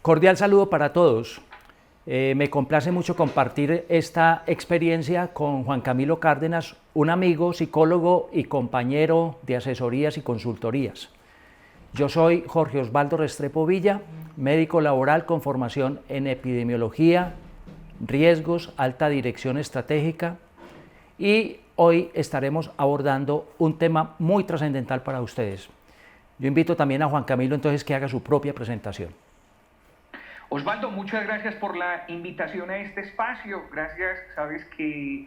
Cordial saludo para todos. Me complace mucho compartir esta experiencia con Juan Camilo Cárdenas, un amigo, psicólogo y compañero de asesorías y consultorías. Yo soy Jorge Osvaldo Restrepo Villa, médico laboral con formación en epidemiología, riesgos, alta dirección estratégica, y hoy estaremos abordando un tema muy trascendental para ustedes. Yo invito también a Juan Camilo entonces que haga su propia presentación. Osvaldo, muchas gracias por la invitación a este espacio. Gracias, sabes que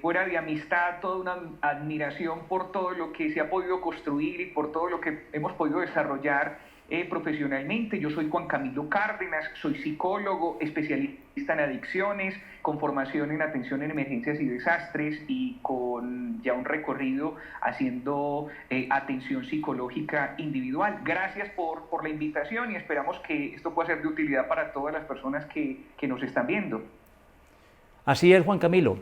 fuera de amistad, toda una admiración por todo lo que se ha podido construir y por todo lo que hemos podido desarrollar profesionalmente. Yo soy Juan Camilo Cárdenas, soy psicólogo, especialista en adicciones, con formación en atención en emergencias y desastres y con ya un recorrido haciendo atención psicológica individual. Gracias por la invitación y esperamos que esto pueda ser de utilidad para todas las personas que nos están viendo. Así es, Juan Camilo.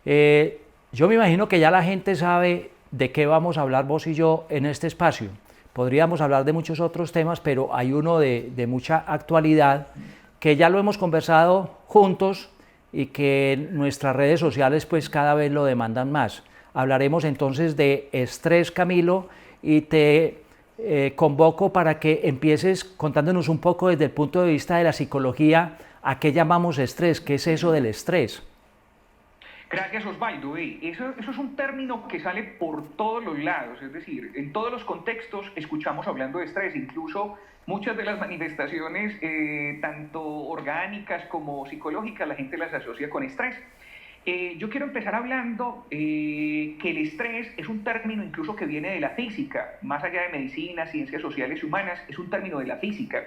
Yo me imagino que ya la gente sabe de qué vamos a hablar vos y yo en este espacio. Podríamos hablar de muchos otros temas, pero hay uno de mucha actualidad que ya lo hemos conversado juntos y que nuestras redes sociales pues cada vez lo demandan más. Hablaremos entonces de estrés, Camilo, y te convoco para que empieces contándonos un poco desde el punto de vista de la psicología a qué llamamos estrés, qué es eso del estrés. Gracias, Osvaldo. Eso es un término que sale por todos los lados, es decir, en todos los contextos escuchamos hablando de estrés, incluso muchas de las manifestaciones, tanto orgánicas como psicológicas, la gente las asocia con estrés. Yo quiero empezar hablando que el estrés es un término incluso que viene de la física, más allá de medicina, ciencias sociales y humanas, es un término de la física.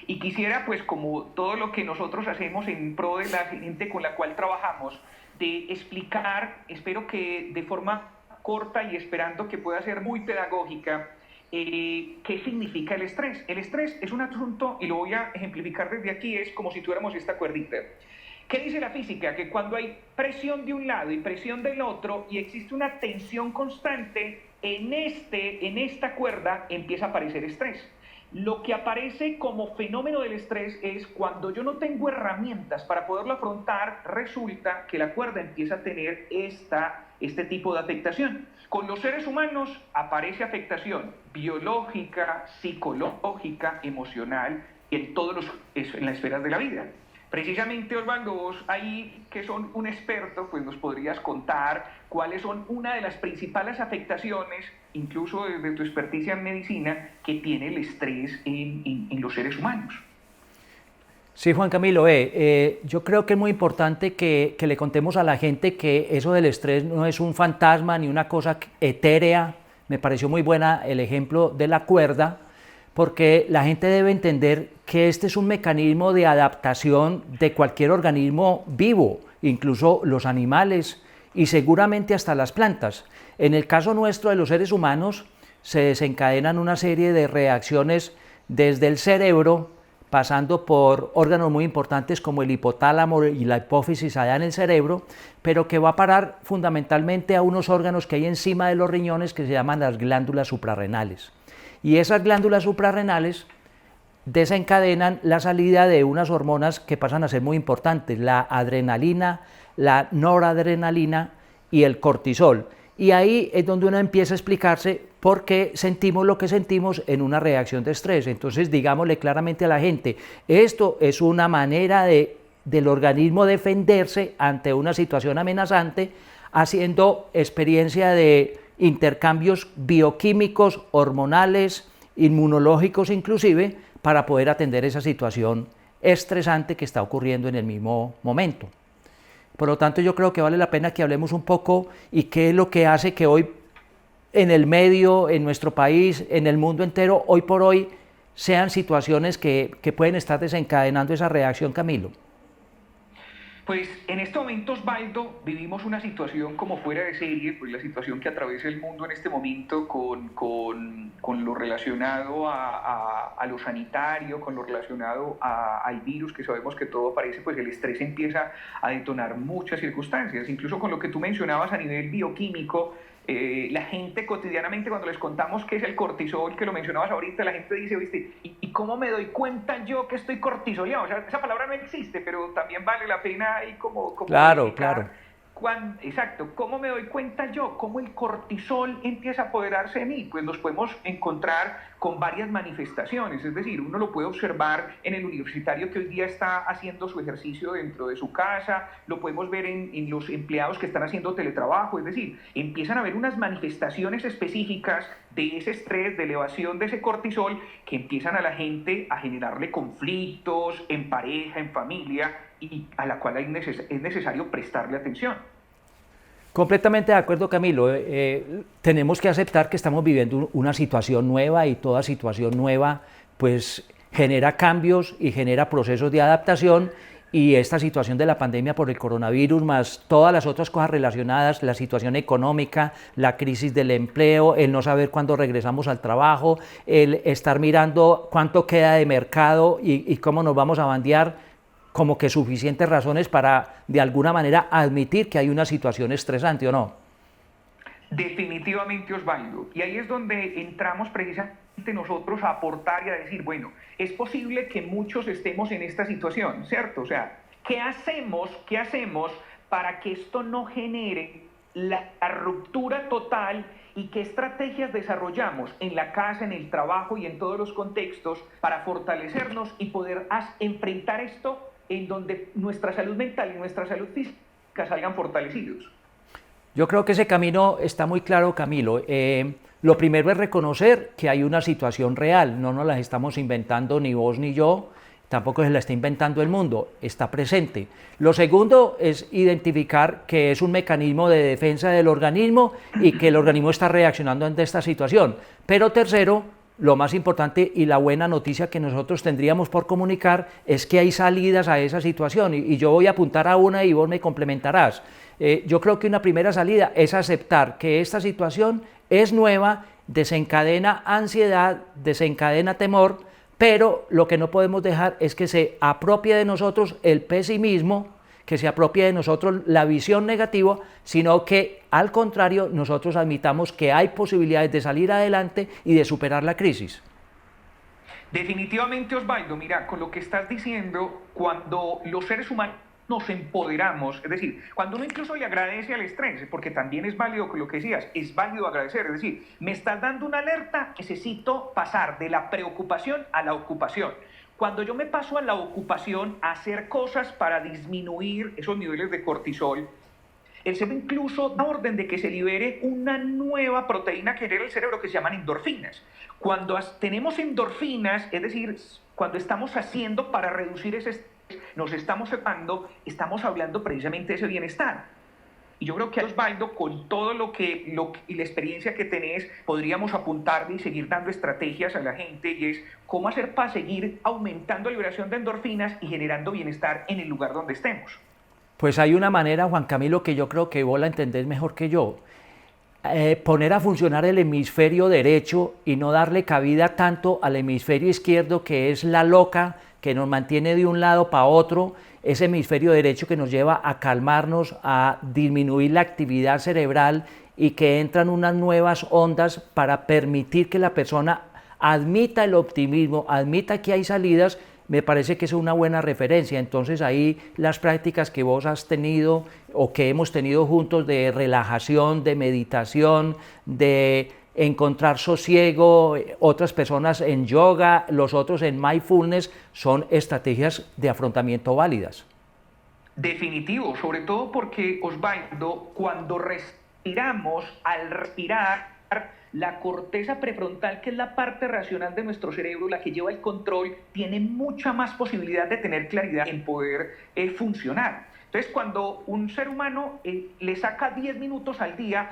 Y quisiera, pues, como todo lo que nosotros hacemos en pro de la gente con la cual trabajamos, de explicar, espero que de forma corta y esperando que pueda ser muy pedagógica, qué significa el estrés. El estrés es un asunto, y lo voy a ejemplificar desde aquí, es como si tuviéramos esta cuerdita. ¿Qué dice la física? Que cuando hay presión de un lado y presión del otro y existe una tensión constante, en esta cuerda empieza a aparecer estrés. Lo que aparece como fenómeno del estrés es cuando yo no tengo herramientas para poderlo afrontar, resulta que la cuerda empieza a tener este tipo de afectación. Con los seres humanos aparece afectación biológica, psicológica, emocional, en las esferas de la vida. Precisamente, Osvaldo, vos ahí que son un experto, pues nos podrías contar cuáles son una de las principales afectaciones, incluso desde tu experticia en medicina, que tiene el estrés en los seres humanos. Sí, Juan Camilo, yo creo que es muy importante que le contemos a la gente que eso del estrés no es un fantasma ni una cosa etérea. Me pareció muy buena el ejemplo de la cuerda, porque la gente debe entender que este es un mecanismo de adaptación de cualquier organismo vivo, incluso los animales y seguramente hasta las plantas. En el caso nuestro de los seres humanos se desencadenan una serie de reacciones desde el cerebro, pasando por órganos muy importantes como el hipotálamo y la hipófisis allá en el cerebro, pero que va a parar fundamentalmente a unos órganos que hay encima de los riñones que se llaman las glándulas suprarrenales. Y esas glándulas suprarrenales desencadenan la salida de unas hormonas que pasan a ser muy importantes, la adrenalina, la noradrenalina y el cortisol. Y ahí es donde uno empieza a explicarse por qué sentimos lo que sentimos en una reacción de estrés. Entonces, digámosle claramente a la gente, esto es una manera del organismo defenderse ante una situación amenazante, haciendo experiencia de intercambios bioquímicos, hormonales, inmunológicos inclusive, para poder atender esa situación estresante que está ocurriendo en el mismo momento. Por lo tanto, yo creo que vale la pena que hablemos un poco y qué es lo que hace que hoy en el medio, en nuestro país, en el mundo entero, hoy por hoy, sean situaciones que pueden estar desencadenando esa reacción, Camilo. Pues en este momento, Osvaldo, vivimos una situación como fuera de serie, pues la situación que atraviesa el mundo en este momento con lo relacionado a lo sanitario, con lo relacionado al virus, que sabemos que todo aparece, pues el estrés empieza a detonar muchas circunstancias, incluso con lo que tú mencionabas a nivel bioquímico. La gente cotidianamente, cuando les contamos qué es el cortisol, que lo mencionabas ahorita, la gente dice, ¿viste? ¿Y cómo me doy cuenta yo que estoy cortisoleado? O sea, esa palabra no existe, pero también vale la pena ahí como Claro, claro. verificar. Exacto, ¿cómo me doy cuenta yo? ¿Cómo el cortisol empieza a apoderarse de mí? Pues nos podemos encontrar con varias manifestaciones, es decir, uno lo puede observar en el universitario que hoy día está haciendo su ejercicio dentro de su casa, lo podemos ver en los empleados que están haciendo teletrabajo, es decir, empiezan a haber unas manifestaciones específicas de ese estrés, de elevación de ese cortisol, que empiezan a la gente a generarle conflictos en pareja, en familia, y a la cual es necesario prestarle atención. Completamente de acuerdo, Camilo. Tenemos que aceptar que estamos viviendo una situación nueva y toda situación nueva pues genera cambios y genera procesos de adaptación, y esta situación de la pandemia por el coronavirus más todas las otras cosas relacionadas, la situación económica, la crisis del empleo, el no saber cuándo regresamos al trabajo, el estar mirando cuánto queda de mercado y cómo nos vamos a bandear, como que suficientes razones para de alguna manera admitir que hay una situación estresante, ¿o no? Definitivamente, Osvaldo. Y ahí es donde entramos precisamente nosotros a aportar y a decir, bueno, es posible que muchos estemos en esta situación, ¿cierto? O sea, qué hacemos para que esto no genere la ruptura total, y qué estrategias desarrollamos en la casa, en el trabajo y en todos los contextos para fortalecernos y poder enfrentar esto en donde nuestra salud mental y nuestra salud física salgan fortalecidos? Yo creo que ese camino está muy claro, Camilo. Lo primero es reconocer que hay una situación real, no nos la estamos inventando ni vos ni yo, tampoco se la está inventando el mundo, está presente. Lo segundo es identificar que es un mecanismo de defensa del organismo y que el organismo está reaccionando ante esta situación. Pero tercero, lo más importante y la buena noticia que nosotros tendríamos por comunicar es que hay salidas a esa situación, y yo voy a apuntar a una y vos me complementarás. Yo creo que una primera salida es aceptar que esta situación es nueva, desencadena ansiedad, desencadena temor, pero lo que no podemos dejar es que se apropie de nosotros el pesimismo, que se apropie de nosotros la visión negativa, sino que al contrario nosotros admitamos que hay posibilidades de salir adelante y de superar la crisis. Definitivamente, Osvaldo, mira, con lo que estás diciendo, cuando los seres humanos nos empoderamos, es decir, cuando uno incluso le agradece al estrés, porque también es válido lo que decías, es válido agradecer, es decir, me estás dando una alerta, necesito pasar de la preocupación a la ocupación. Cuando yo me paso a la ocupación, a hacer cosas para disminuir esos niveles de cortisol, el cerebro incluso da orden de que se libere una nueva proteína que genera el cerebro que se llaman endorfinas. Cuando tenemos endorfinas, es decir, cuando estamos haciendo para reducir ese estrés, nos estamos separando, estamos hablando precisamente de ese bienestar. Y yo creo que, Osvaldo, con todo y la experiencia que tenés, podríamos apuntarle y seguir dando estrategias a la gente, y es cómo hacer para seguir aumentando la liberación de endorfinas y generando bienestar en el lugar donde estemos. Pues hay una manera, Juan Camilo, que yo creo que vos la entendés mejor que yo. Poner a funcionar el hemisferio derecho y no darle cabida tanto al hemisferio izquierdo, que es la loca que nos mantiene de un lado para otro, ese hemisferio derecho que nos lleva a calmarnos, a disminuir la actividad cerebral, y que entran unas nuevas ondas para permitir que la persona admita el optimismo, admita que hay salidas. Me parece que es una buena referencia. Entonces ahí las prácticas que vos has tenido o que hemos tenido juntos de relajación, de meditación, de encontrar sosiego, otras personas en yoga, los otros en mindfulness, son estrategias de afrontamiento válidas. Definitivo, sobre todo porque, Osvaldo, cuando respiramos, al respirar, la corteza prefrontal, que es la parte racional de nuestro cerebro, la que lleva el control, tiene mucha más posibilidad de tener claridad en poder funcionar. Entonces, cuando un ser humano le saca 10 minutos al día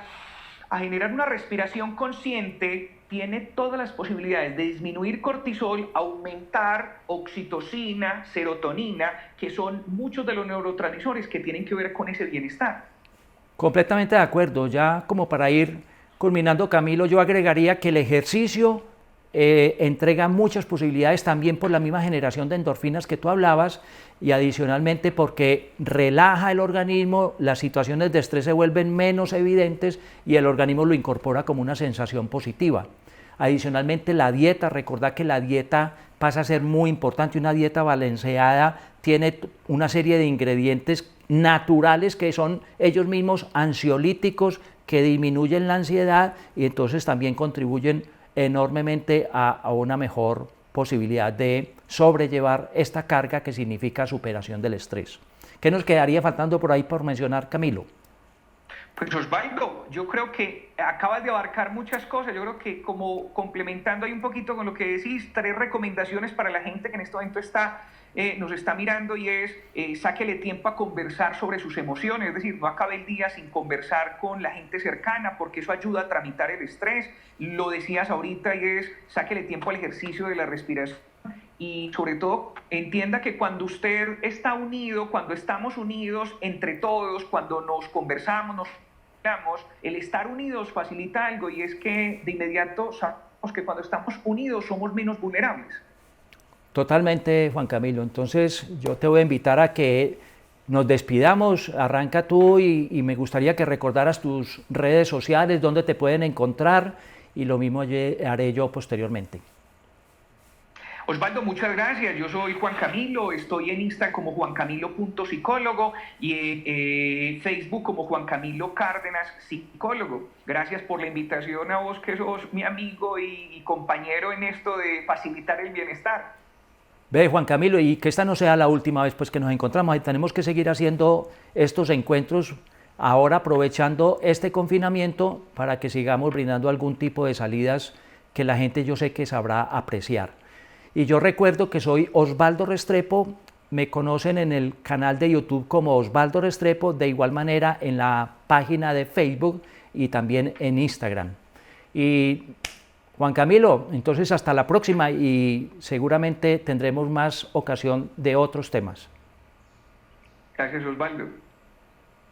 a generar una respiración consciente, tiene todas las posibilidades de disminuir cortisol, aumentar oxitocina, serotonina, que son muchos de los neurotransmisores que tienen que ver con ese bienestar. Completamente de acuerdo. Ya como para ir culminando, Camilo, yo agregaría que el ejercicio entrega muchas posibilidades también por la misma generación de endorfinas que tú hablabas y adicionalmente porque relaja el organismo, las situaciones de estrés se vuelven menos evidentes y el organismo lo incorpora como una sensación positiva. Adicionalmente la dieta, recordad que la dieta pasa a ser muy importante, una dieta balanceada tiene una serie de ingredientes naturales que son ellos mismos ansiolíticos que disminuyen la ansiedad y entonces también contribuyen enormemente a una mejor posibilidad de sobrellevar esta carga que significa superación del estrés. ¿Qué nos quedaría faltando por ahí por mencionar, Camilo? Pues Osvaldo, yo creo que acabas de abarcar muchas cosas. Yo creo que como complementando ahí un poquito con lo que decís, 3 recomendaciones para la gente que en este momento nos está mirando y es sáquele tiempo a conversar sobre sus emociones, es decir, no acabe el día sin conversar con la gente cercana porque eso ayuda a tramitar el estrés. Lo decías ahorita y es sáquele tiempo al ejercicio de la respiración. Y sobre todo entienda que cuando usted está unido, cuando estamos unidos entre todos, cuando nos conversamos, nos hablamos, el estar unidos facilita algo y es que de inmediato sabemos que cuando estamos unidos somos menos vulnerables. Totalmente, Juan Camilo. Entonces yo te voy a invitar a que nos despidamos, arranca tú y me gustaría que recordaras tus redes sociales, dónde te pueden encontrar y lo mismo haré yo posteriormente. Osvaldo, muchas gracias. Yo soy Juan Camilo, estoy en Instagram como juancamilo.psicólogo y en Facebook como Juan Camilo Cárdenas, psicólogo. Gracias por la invitación a vos que sos mi amigo y compañero en esto de facilitar el bienestar. Ve, Juan Camilo, y que esta no sea la última vez pues, que nos encontramos, y tenemos que seguir haciendo estos encuentros ahora aprovechando este confinamiento para que sigamos brindando algún tipo de salidas que la gente yo sé que sabrá apreciar. Y yo recuerdo que soy Osvaldo Restrepo, me conocen en el canal de YouTube como Osvaldo Restrepo, de igual manera en la página de Facebook y también en Instagram. Y Juan Camilo, entonces hasta la próxima y seguramente tendremos más ocasión de otros temas. Gracias, Osvaldo.